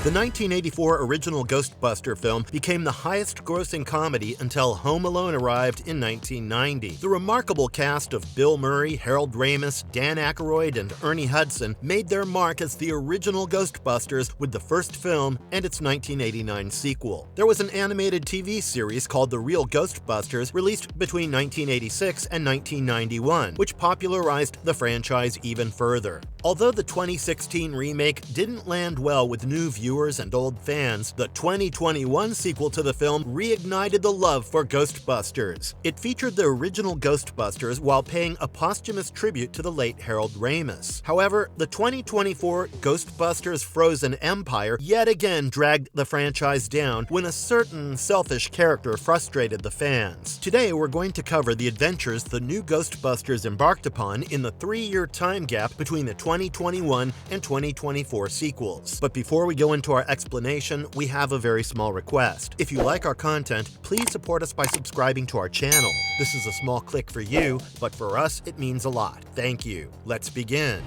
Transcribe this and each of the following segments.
The 1984 original Ghostbuster film became the highest-grossing comedy until Home Alone arrived in 1990. The remarkable cast of Bill Murray, Harold Ramis, Dan Aykroyd, and Ernie Hudson made their mark as the original Ghostbusters with the first film and its 1989 sequel. There was an animated TV series called The Real Ghostbusters released between 1986 and 1991, which popularized the franchise even further. Although the 2016 remake didn't land well with new viewers and old fans, the 2021 sequel to the film reignited the love for Ghostbusters. It featured the original Ghostbusters while paying a posthumous tribute to the late Harold Ramis. However, the 2024 Ghostbusters Frozen Empire yet again dragged the franchise down when a certain selfish character frustrated the fans. Today, we're going to cover the adventures the new Ghostbusters embarked upon in the 3-year time gap between the 2021 and 2024 sequels. But before we go into our explanation, we have a very small request. If you like our content, please support us by subscribing to our channel. This is a small click for you, but for us, it means a lot. Thank you. Let's begin.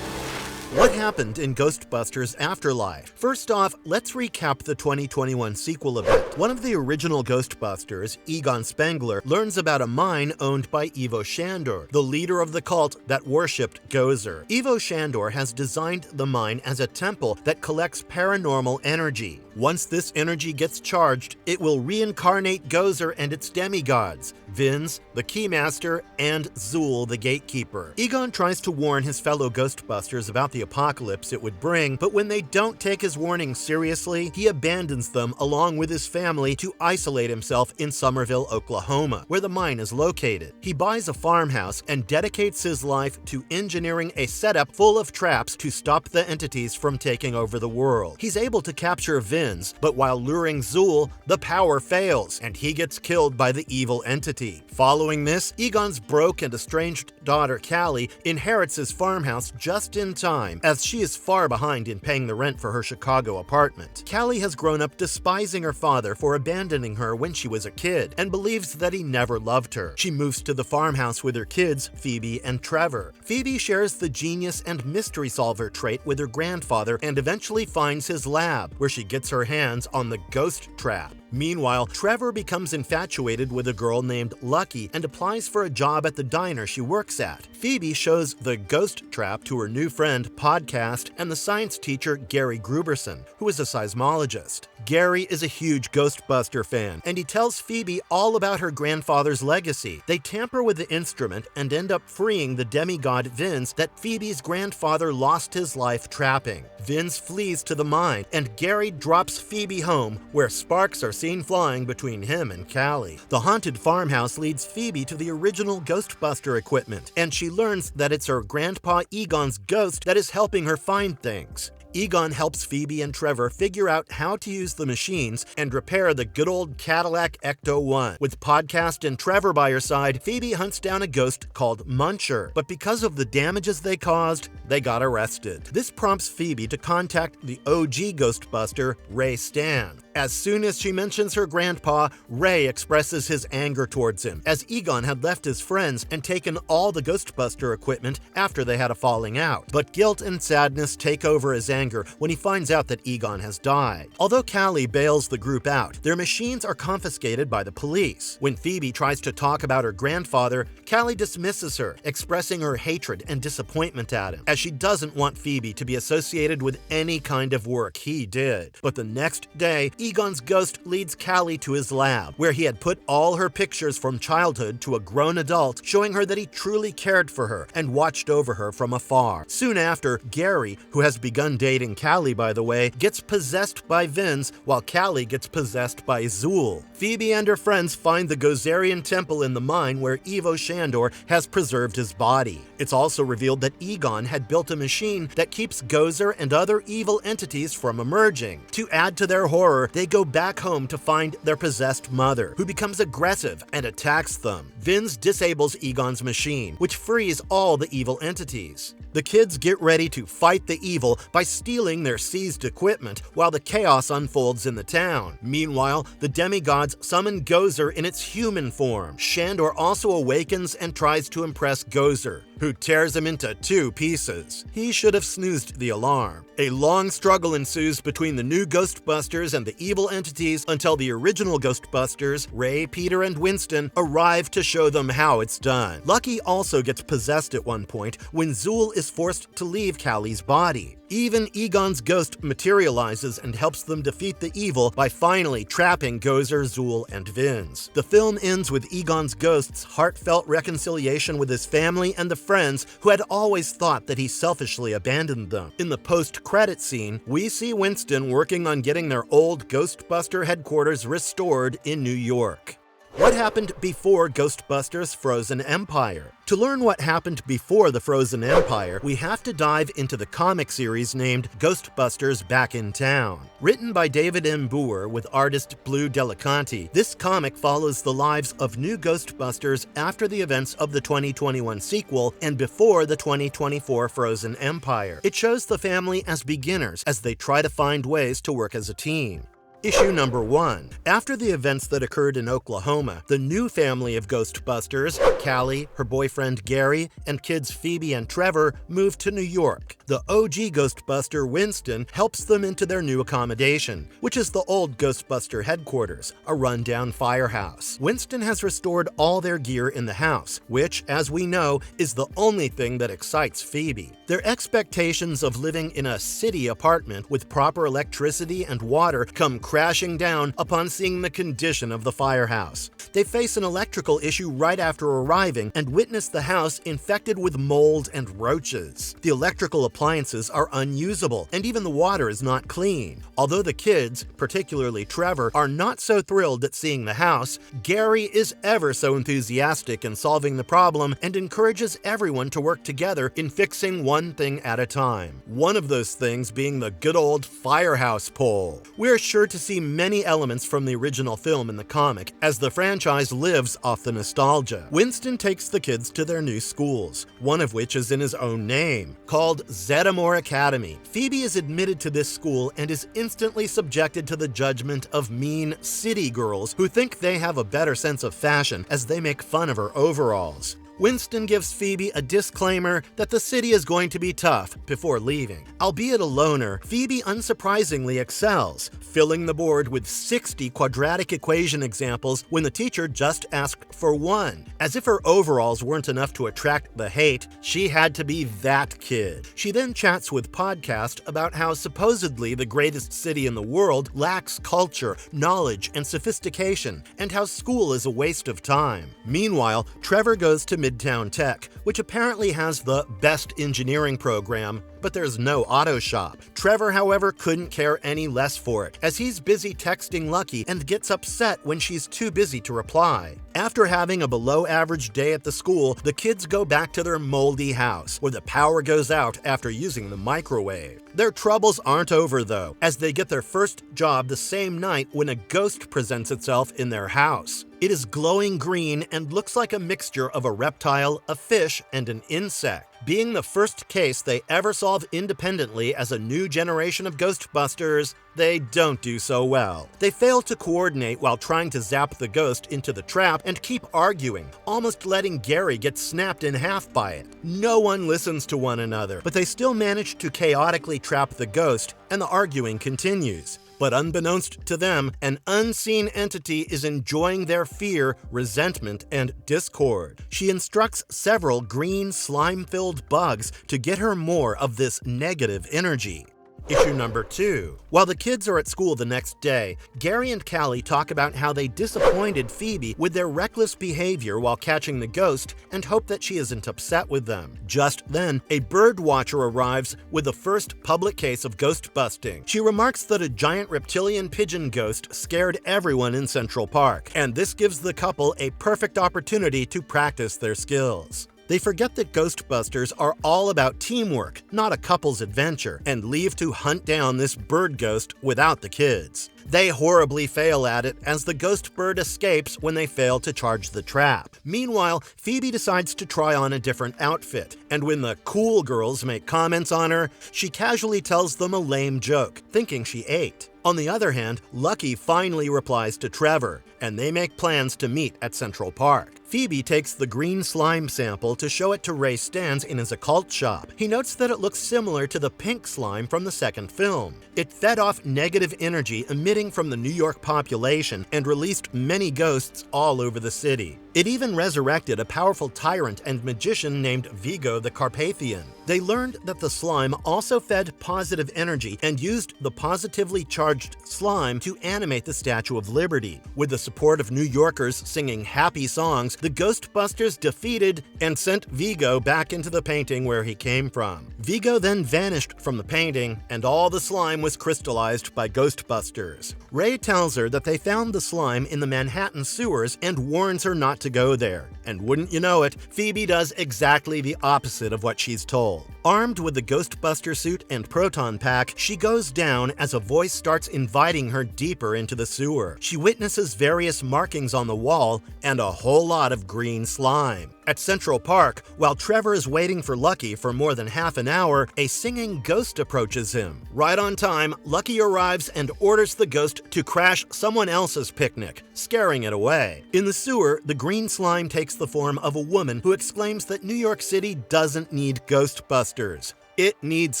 What happened in Ghostbusters Afterlife? First off, let's recap the 2021 sequel a bit. One of the original Ghostbusters, Egon Spengler, learns about a mine owned by Ivo Shandor, the leader of the cult that worshipped Gozer. Ivo Shandor has designed the mine as a temple that collects paranormal energy. Once this energy gets charged, it will reincarnate Gozer and its demigods, Vinz, the Keymaster, and Zuul, the Gatekeeper. Egon tries to warn his fellow Ghostbusters about the apocalypse it would bring, but when they don't take his warning seriously, he abandons them along with his family to isolate himself in Somerville, Oklahoma, where the mine is located. He buys a farmhouse and dedicates his life to engineering a setup full of traps to stop the entities from taking over the world. He's able to capture Vinz, but while luring Zuul, the power fails, and he gets killed by the evil entity. Following this, Egon's broke and estranged daughter Callie inherits his farmhouse just in time, as she is far behind in paying the rent for her Chicago apartment. Callie has grown up despising her father for abandoning her when she was a kid, and believes that he never loved her. She moves to the farmhouse with her kids, Phoebe and Trevor. Phoebe shares the genius and mystery solver trait with her grandfather and eventually finds his lab, where she gets her hands on the ghost trap. Meanwhile, Trevor becomes infatuated with a girl named Lucky and applies for a job at the diner she works at. Phoebe shows the ghost trap to her new friend, Podcast, and the science teacher, Gary Gruberson, who is a seismologist. Gary is a huge Ghostbuster fan, and he tells Phoebe all about her grandfather's legacy. They tamper with the instrument and end up freeing the demigod Vinz that Phoebe's grandfather lost his life trapping. Vinz flees to the mine, and Gary drops Phoebe home, where sparks are seen flying between him and Callie. The haunted farmhouse leads Phoebe to the original Ghostbuster equipment, and she learns that it's her grandpa Egon's ghost that is helping her find things. Egon helps Phoebe and Trevor figure out how to use the machines and repair the good old Cadillac Ecto-1. With Podcast and Trevor by her side, Phoebe hunts down a ghost called Muncher, but because of the damages they caused, they got arrested. This prompts Phoebe to contact the OG Ghostbuster, Ray Stan. As soon as she mentions her grandpa, Ray expresses his anger towards him, as Egon had left his friends and taken all the Ghostbuster equipment after they had a falling out. But guilt and sadness take over his anger when he finds out that Egon has died. Although Callie bails the group out, their machines are confiscated by the police. When Phoebe tries to talk about her grandfather, Callie dismisses her, expressing her hatred and disappointment at him, as she doesn't want Phoebe to be associated with any kind of work he did. But the next day, Egon's ghost leads Callie to his lab, where he had put all her pictures from childhood to a grown adult, showing her that he truly cared for her and watched over her from afar. Soon after, Gary, who has begun dating Callie by the way, gets possessed by Vinz, while Callie gets possessed by Zuul. Phoebe and her friends find the Gozerian temple in the mine where Ivo Shandor has preserved his body. It's also revealed that Egon had built a machine that keeps Gozer and other evil entities from emerging. To add to their horror, they go back home to find their possessed mother, who becomes aggressive and attacks them. Vinz disables Egon's machine, which frees all the evil entities. The The kids get ready to fight the evil by stealing their seized equipment while the chaos unfolds in the town. Meanwhile, the demigods summon Gozer in its human form. Shandor also awakens and tries to impress Gozer, who tears him into 2 pieces. He should have snoozed the alarm. A long struggle ensues between the new Ghostbusters and the evil entities until the original Ghostbusters, Ray, Peter, and Winston, arrive to show them how it's done. Lucky also gets possessed at one point when Zuul is forced to leave Callie's body. Even Egon's ghost materializes and helps them defeat the evil by finally trapping Gozer, Zuul, and Vince. The film ends with Egon's ghost's heartfelt reconciliation with his family and the friends who had always thought that he selfishly abandoned them. In the post-credit scene, we see Winston working on getting their old Ghostbuster headquarters restored in New York. What happened before Ghostbusters Frozen Empire? To learn what happened before the Frozen Empire, we have to dive into the comic series named Ghostbusters Back in Town. Written by David M. Boer with artist Blue Delicanti, this comic follows the lives of new Ghostbusters after the events of the 2021 sequel and before the 2024 Frozen Empire. It shows the family as beginners as they try to find ways to work as a team. Issue number 1. After the events that occurred in Oklahoma, the new family of Ghostbusters, Callie, her boyfriend Gary, and kids Phoebe and Trevor, moved to New York. The OG Ghostbuster, Winston, helps them into their new accommodation, which is the old Ghostbuster headquarters, a rundown firehouse. Winston has restored all their gear in the house, which, as we know, is the only thing that excites Phoebe. Their expectations of living in a city apartment with proper electricity and water come crashing down upon seeing the condition of the firehouse. They face an electrical issue right after arriving and witness the house infected with mold and roaches. The electrical appliances are unusable, and even the water is not clean. Although the kids, particularly Trevor, are not so thrilled at seeing the house, Gary is ever so enthusiastic in solving the problem and encourages everyone to work together in fixing one thing at a time. One of those things being the good old firehouse pole. We're sure to see many elements from the original film in the comic, as the franchise lives off the nostalgia. Winston takes the kids to their new schools, one of which is in his own name, called Zeddamore Academy. Phoebe is admitted to this school and is instantly subjected to the judgment of mean city girls who think they have a better sense of fashion as they make fun of her overalls. Winston gives Phoebe a disclaimer that the city is going to be tough before leaving. Albeit a loner, Phoebe unsurprisingly excels, filling the board with 60 quadratic equation examples when the teacher just asked for one. As if her overalls weren't enough to attract the hate, she had to be that kid. She then chats with Podcast about how supposedly the greatest city in the world lacks culture, knowledge, and sophistication, and how school is a waste of time. Meanwhile, Trevor goes to Midtown Tech, which apparently has the best engineering program, but there's no auto shop. Trevor, however, couldn't care any less for it, as he's busy texting Lucky and gets upset when she's too busy to reply. After having a below-average day at the school, the kids go back to their moldy house, where the power goes out after using the microwave. Their troubles aren't over, though, as they get their first job the same night when a ghost presents itself in their house. It is glowing green and looks like a mixture of a reptile, a fish, and an insect. Being the first case they ever solve independently as a new generation of Ghostbusters, they don't do so well. They fail to coordinate while trying to zap the ghost into the trap and keep arguing, almost letting Gary get snapped in half by it. No one listens to one another, but they still manage to chaotically trap the ghost, and the arguing continues. But unbeknownst to them, an unseen entity is enjoying their fear, resentment, and discord. She instructs several green, slime-filled bugs to get her more of this negative energy. Issue number 2. While the kids are at school the next day, Gary and Callie talk about how they disappointed Phoebe with their reckless behavior while catching the ghost and hope that she isn't upset with them. Just then, a bird watcher arrives with the first public case of ghost busting. She remarks that a giant reptilian pigeon ghost scared everyone in Central Park, and this gives the couple a perfect opportunity to practice their skills. They forget that Ghostbusters are all about teamwork, not a couple's adventure, and leave to hunt down this bird ghost without the kids. They horribly fail at it as the ghost bird escapes when they fail to charge the trap. Meanwhile, Phoebe decides to try on a different outfit, and when the cool girls make comments on her, she casually tells them a lame joke, thinking she ate. On the other hand, Lucky finally replies to Trevor, and they make plans to meet at Central Park. Phoebe takes the green slime sample to show it to Ray Stantz in his occult shop. He notes that it looks similar to the pink slime from the second film. It fed off negative energy emitting from the New York population and released many ghosts all over the city. It even resurrected a powerful tyrant and magician named Vigo the Carpathian. They learned that the slime also fed positive energy and used the positively charged slime to animate the Statue of Liberty. With the support of New Yorkers singing happy songs, the Ghostbusters defeated and sent Vigo back into the painting where he came from. Vigo then vanished from the painting, and all the slime was crystallized by Ghostbusters. Ray tells her that they found the slime in the Manhattan sewers and warns her not to go there. And wouldn't you know it, Phoebe does exactly the opposite of what she's told. Armed with the Ghostbuster suit and proton pack, she goes down as a voice starts inviting her deeper into the sewer. She witnesses various markings on the wall and a whole lot of green slime. At Central Park, while Trevor is waiting for Lucky for more than half an hour, a singing ghost approaches him. Right on time, Lucky arrives and orders the ghost to crash someone else's picnic, scaring it away. In the sewer, the green slime takes the form of a woman who exclaims that New York City doesn't need Ghostbusters. It needs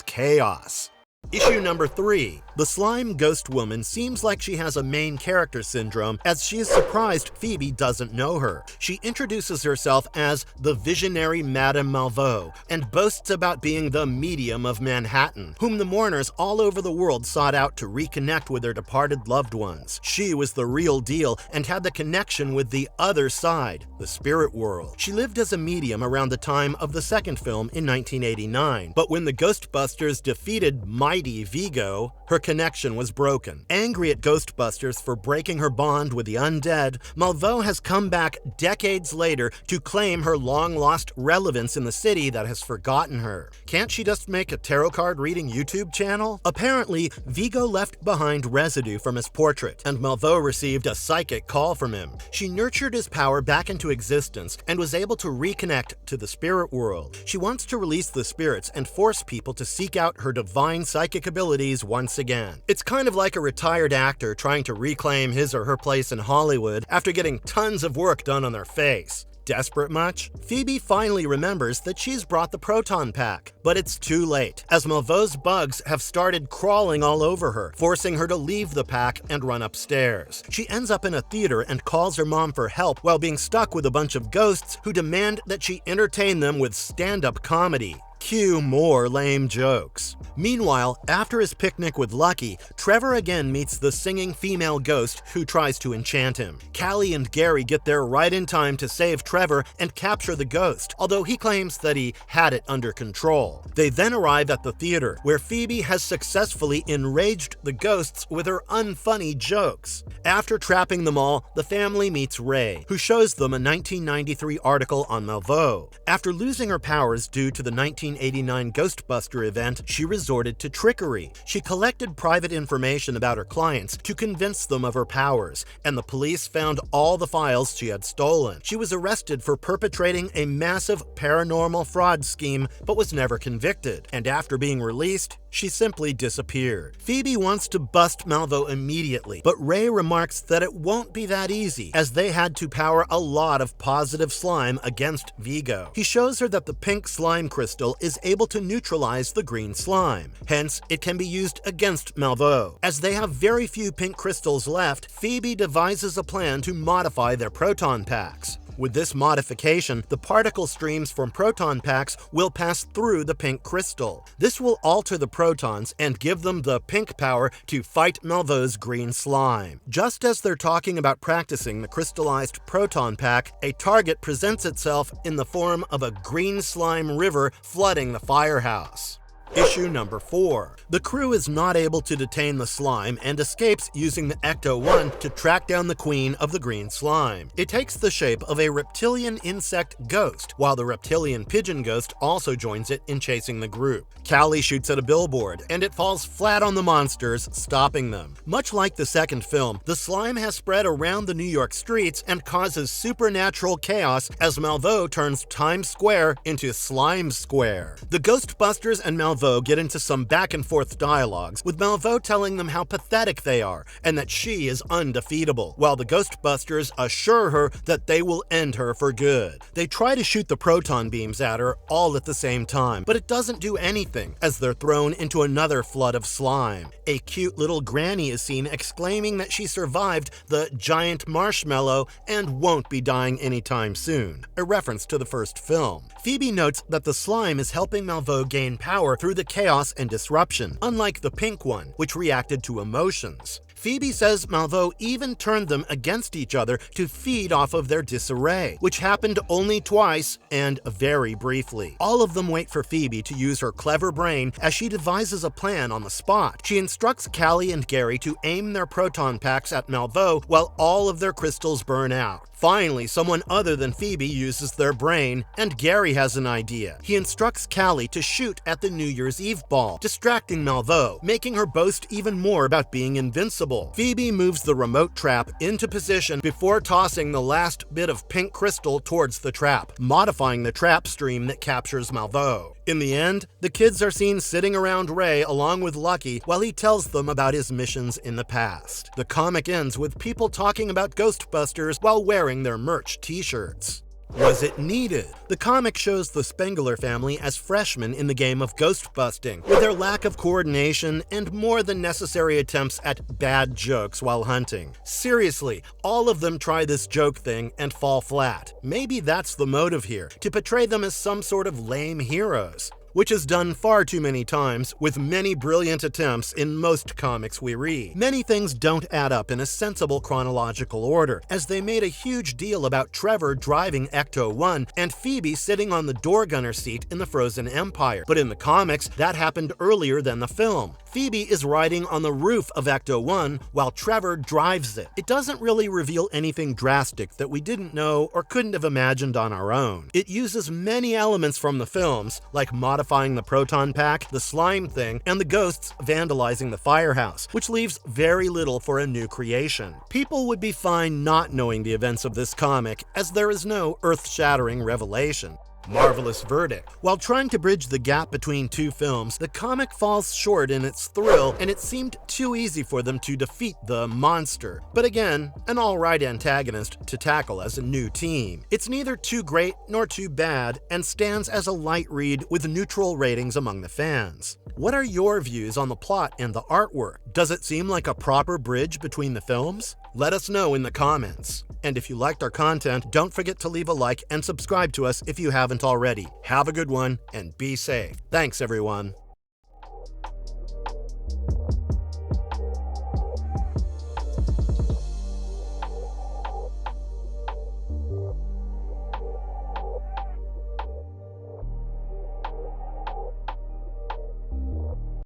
chaos. Issue number 3. The slime ghost woman seems like she has a main character syndrome as she is surprised Phoebe doesn't know her. She introduces herself as the visionary Madame Malveaux and boasts about being the medium of Manhattan, whom the mourners all over the world sought out to reconnect with their departed loved ones. She was the real deal and had the connection with the other side, the spirit world. She lived as a medium around the time of the second film in 1989, but when the Ghostbusters defeated mighty Vigo, her connection was broken. Angry at Ghostbusters for breaking her bond with the undead, Malveaux has come back decades later to claim her long-lost relevance in the city that has forgotten her. Can't she just make a tarot card reading YouTube channel? Apparently, Vigo left behind residue from his portrait, and Malveaux received a psychic call from him. She nurtured his power back into existence and was able to reconnect to the spirit world. She wants to release the spirits and force people to seek out her divine psychic abilities once again. It's kind of like a retired actor trying to reclaim his or her place in Hollywood after getting tons of work done on their face. Desperate much? Phoebe finally remembers that she's brought the proton pack, but it's too late, as Malveaux's bugs have started crawling all over her, forcing her to leave the pack and run upstairs. She ends up in a theater and calls her mom for help while being stuck with a bunch of ghosts who demand that she entertain them with stand-up comedy. Cue more lame jokes. Meanwhile, after his picnic with Lucky, Trevor again meets the singing female ghost who tries to enchant him. Callie and Gary get there right in time to save Trevor and capture the ghost, although he claims that he had it under control. They then arrive at the theater, where Phoebe has successfully enraged the ghosts with her unfunny jokes. After trapping them all, the family meets Ray, who shows them a 1993 article on Malveaux. After losing her powers due to the 1989 Ghostbuster event, she resorted to trickery. She collected private information about her clients to convince them of her powers, and the police found all the files she had stolen. She was arrested for perpetrating a massive paranormal fraud scheme, but was never convicted, and after being released, she simply disappeared. Phoebe wants to bust Malveaux immediately, but Ray remarks that it won't be that easy, as they had to power a lot of positive slime against Vigo. He shows her that the pink slime crystal is able to neutralize the green slime. Hence, it can be used against Malveaux. As they have very few pink crystals left, Phoebe devises a plan to modify their proton packs. With this modification, the particle streams from proton packs will pass through the pink crystal. This will alter the protons and give them the pink power to fight Malveaux's green slime. Just as they're talking about practicing the crystallized proton pack, a target presents itself in the form of a green slime river flooding the firehouse. Issue number 4. The crew is not able to detain the slime and escapes using the Ecto-1 to track down the queen of the green slime. It takes the shape of a reptilian insect ghost, while the reptilian pigeon ghost also joins it in chasing the group. Callie shoots at a billboard, and it falls flat on the monsters, stopping them. Much like the second film, the slime has spread around the New York streets and causes supernatural chaos as Malveaux turns Times Square into Slime Square. The Ghostbusters and Malveaux get into some back-and-forth dialogues, with Malveaux telling them how pathetic they are and that she is undefeatable, while the Ghostbusters assure her that they will end her for good. They try to shoot the proton beams at her all at the same time, but it doesn't do anything, as they're thrown into another flood of slime. A cute little granny is seen exclaiming that she survived the giant marshmallow and won't be dying anytime soon, a reference to the first film. Phoebe notes that the slime is helping Malveaux gain power through the chaos and disruption, unlike the pink one, which reacted to emotions. Phoebe says Malveaux even turned them against each other to feed off of their disarray, which happened only twice and very briefly. All of them wait for Phoebe to use her clever brain as she devises a plan on the spot. She instructs Callie and Gary to aim their proton packs at Malveaux while all of their crystals burn out. Finally, someone other than Phoebe uses their brain, and Gary has an idea. He instructs Callie to shoot at the New Year's Eve ball, distracting Malveaux, making her boast even more about being invincible. Phoebe moves the remote trap into position before tossing the last bit of pink crystal towards the trap, modifying the trap stream that captures Malveaux. In the end, the kids are seen sitting around Ray along with Lucky while he tells them about his missions in the past. The comic ends with people talking about Ghostbusters while wearing their merch t-shirts. Was it needed? The comic shows the Spengler family as freshmen in the game of ghost busting, with their lack of coordination and more than necessary attempts at bad jokes while hunting. Seriously, all of them try this joke thing and fall flat. Maybe that's the motive here, to portray them as some sort of lame heroes, which is done far too many times with many brilliant attempts in most comics we read. Many things don't add up in a sensible chronological order, as they made a huge deal about Trevor driving Ecto-1 and Phoebe sitting on the door gunner seat in the Frozen Empire. But in the comics, that happened earlier than the film. Phoebe is riding on the roof of Ecto-1 while Trevor drives it. It doesn't really reveal anything drastic that we didn't know or couldn't have imagined on our own. It uses many elements from the films, like modifying the proton pack, the slime thing, and the ghosts vandalizing the firehouse, which leaves very little for a new creation. People would be fine not knowing the events of this comic, as there is no earth-shattering revelation. Marvelous verdict. While trying to bridge the gap between two films, the comic falls short in its thrill, and it seemed too easy for them to defeat the monster. But again, an alright antagonist to tackle as a new team. It's neither too great nor too bad, and stands as a light read with neutral ratings among the fans. What are your views on the plot and the artwork? Does it seem like a proper bridge between the films? Let us know in the comments. And if you liked our content, don't forget to leave a like and subscribe to us if you haven't already. Have a good one and be safe. Thanks, everyone.